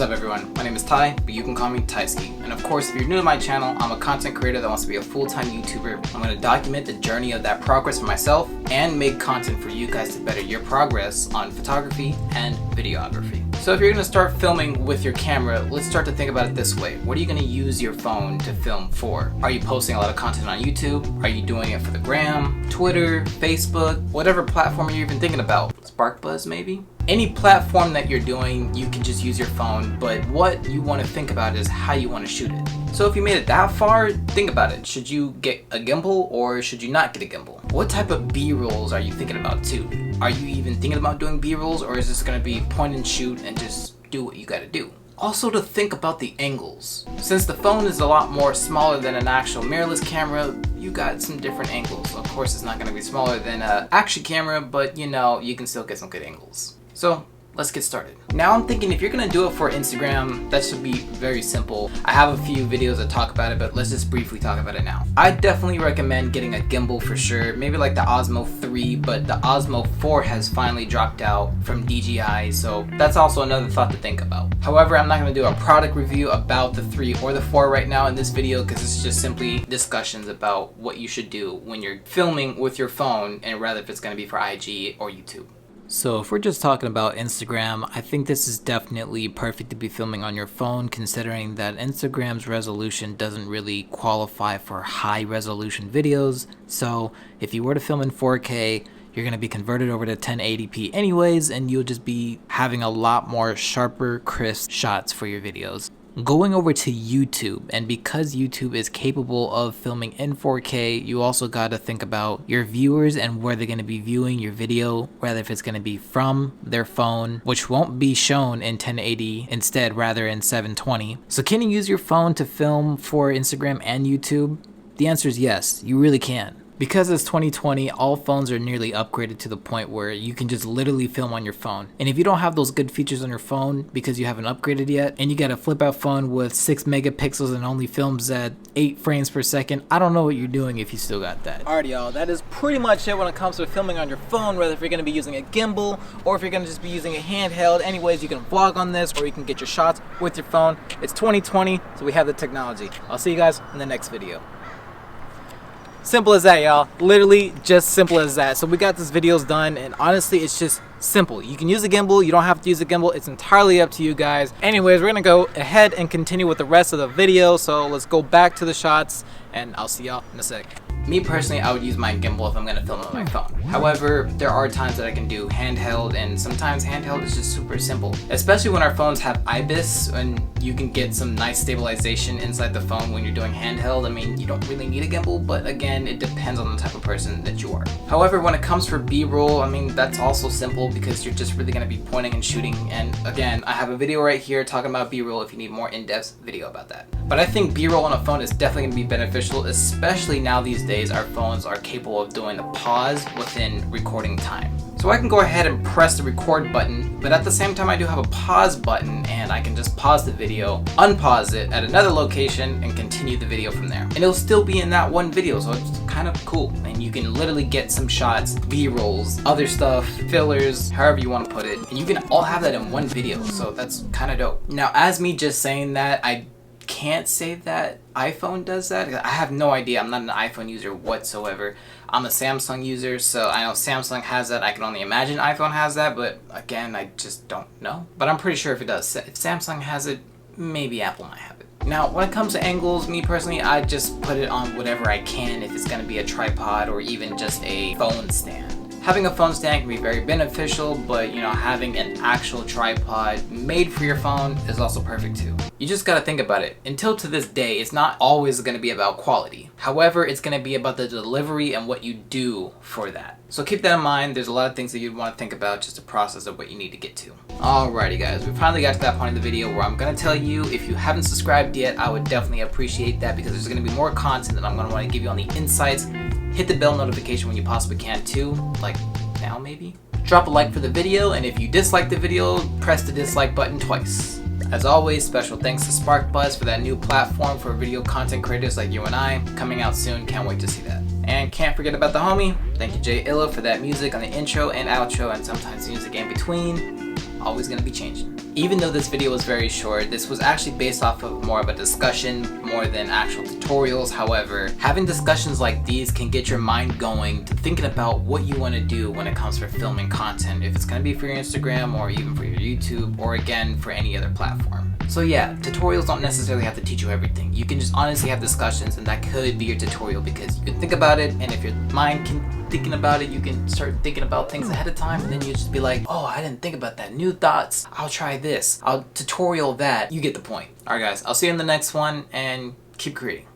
up everyone, my name is Ty, but you can call me Tyski. And of course, if you're new to my channel, I'm a content creator that wants to be a full-time YouTuber. I'm going to document the journey of that progress for myself and make content for you guys to better your progress on photography and videography. So if you're going to start filming with your camera, let's start to think about it this way. What are you going to use your phone to film for? Are you posting a lot of content on YouTube? Are you doing it for the gram, Twitter, Facebook, whatever platform you're even thinking about? SparkBuzz maybe? Any platform that you're doing, you can just use your phone, but what you want to think about is how you want to shoot it. So if you made it that far, think about it. Should you get a gimbal or should you not get a gimbal? What type of B-rolls are you thinking about too? Are you even thinking about doing B-rolls, or is this going to be point and shoot and just do what you got to do? Also to think about the angles. Since the phone is a lot more smaller than an actual mirrorless camera, you got some different angles. Of course, it's not going to be smaller than an action camera, but you know, you can still get some good angles. So let's get started. Now I'm thinking if you're gonna do it for Instagram, that should be very simple. I have a few videos that talk about it, but let's just briefly talk about it now. I definitely recommend getting a gimbal for sure. Maybe like the Osmo 3, but the Osmo 4 has finally dropped out from DJI, so that's also another thought to think about. However, I'm not gonna do a product review about the 3 or the 4 right now in this video because it's just simply discussions about what you should do when you're filming with your phone, and rather if it's gonna be for IG or YouTube. So if we're just talking about Instagram, I think this is definitely perfect to be filming on your phone, considering that Instagram's resolution doesn't really qualify for high resolution videos. So if you were to film in 4K, you're going to be converted over to 1080p anyways, and you'll just be having a lot more sharper, crisp shots for your videos. Going over to YouTube, and because YouTube is capable of filming in 4K, you also got to think about your viewers and where they're going to be viewing your video, whether if it's going to be from their phone, which won't be shown in 1080 instead, rather in 720. So can you use your phone to film for Instagram and YouTube? The answer is yes, you really can. Because it's 2020, all phones are nearly upgraded to the point where you can just literally film on your phone. And if you don't have those good features on your phone because you haven't upgraded yet, and you got a flip out phone with 6 megapixels and only films at 8 frames per second, I don't know what you're doing if you still got that. Alright y'all, that is pretty much it when it comes to filming on your phone, whether if you're going to be using a gimbal or if you're going to just be using a handheld. Anyways, you can vlog on this or you can get your shots with your phone. It's 2020, so we have the technology. I'll see you guys in the next video. Simple as that, y'all. Literally just simple as that. So we got this videos done, and honestly it's just simple. You can use a gimbal, you don't have to use a gimbal. It's entirely up to you guys. Anyways, we're gonna go ahead and continue with the rest of the video. So let's go back to the shots and I'll see y'all in a sec. Me personally, I would use my gimbal if I'm gonna film on my phone. However, there are times that I can do handheld, and sometimes handheld is just super simple. Especially when our phones have IBIS, and you can get some nice stabilization inside the phone when you're doing handheld. I mean, you don't really need a gimbal, but again, it depends on the type of person that you are. However, when it comes for B-roll, I mean, that's also simple because you're just really gonna be pointing and shooting. And again, I have a video right here talking about B-roll if you need more in-depth video about that. But I think B-roll on a phone is definitely gonna be beneficial, especially now these days our phones are capable of doing the pause within recording time. So I can go ahead and press the record button, but at the same time I do have a pause button, and I can just pause the video, unpause it at another location, and continue the video from there. And it'll still be in that one video, so it's kind of cool. And you can literally get some shots, B-rolls, other stuff, fillers, however you want to put it, and you can all have that in one video, so that's kind of dope. Now, as me just saying that, I can't say that iPhone does that. I have no idea. I'm not an iPhone user whatsoever. I'm a Samsung user, so I know Samsung has that. I can only imagine iPhone has that, but again, I just don't know. But I'm pretty sure if it does. If Samsung has it, maybe Apple might have it. Now, when it comes to angles, me personally, I just put it on whatever I can, if it's gonna be a tripod or even just a phone stand. Having a phone stand can be very beneficial, but you know, having an actual tripod made for your phone is also perfect too. You just gotta think about it. Until to this day, it's not always gonna be about quality. However, it's gonna be about the delivery and what you do for that. So keep that in mind. There's a lot of things that you'd want to think about, just the process of what you need to get to. Alrighty guys, we finally got to that point in the video where I'm gonna tell you, if you haven't subscribed yet, I would definitely appreciate that, because there's gonna be more content that I'm gonna want to give you on the insights. Hit the bell notification when you possibly can too, like now maybe. Drop a like for the video, and if you dislike the video, press the dislike button twice. As always, special thanks to SparkBuzz for that new platform for video content creators like you and I. Coming out soon, can't wait to see that. And can't forget about the homie. Thank you Jay Illa for that music on the intro and outro, and sometimes music in between. always going to be changing. Even though this video was very short, this was actually based off of more of a discussion more than actual tutorials. However, having discussions like these can get your mind going to thinking about what you want to do when it comes for filming content, if it's going to be for your Instagram or even for your YouTube, or again for any other platform. So yeah, tutorials don't necessarily have to teach you everything. You can just honestly have discussions, and that could be your tutorial, because you can think about it, and if your mind can thinking about it, you can start thinking about things ahead of time, and then you just be like, oh, I didn't think about that. New thoughts. I'll try this. I'll tutorial that. You get the point. Alright guys, I'll see you in the next one, and keep creating.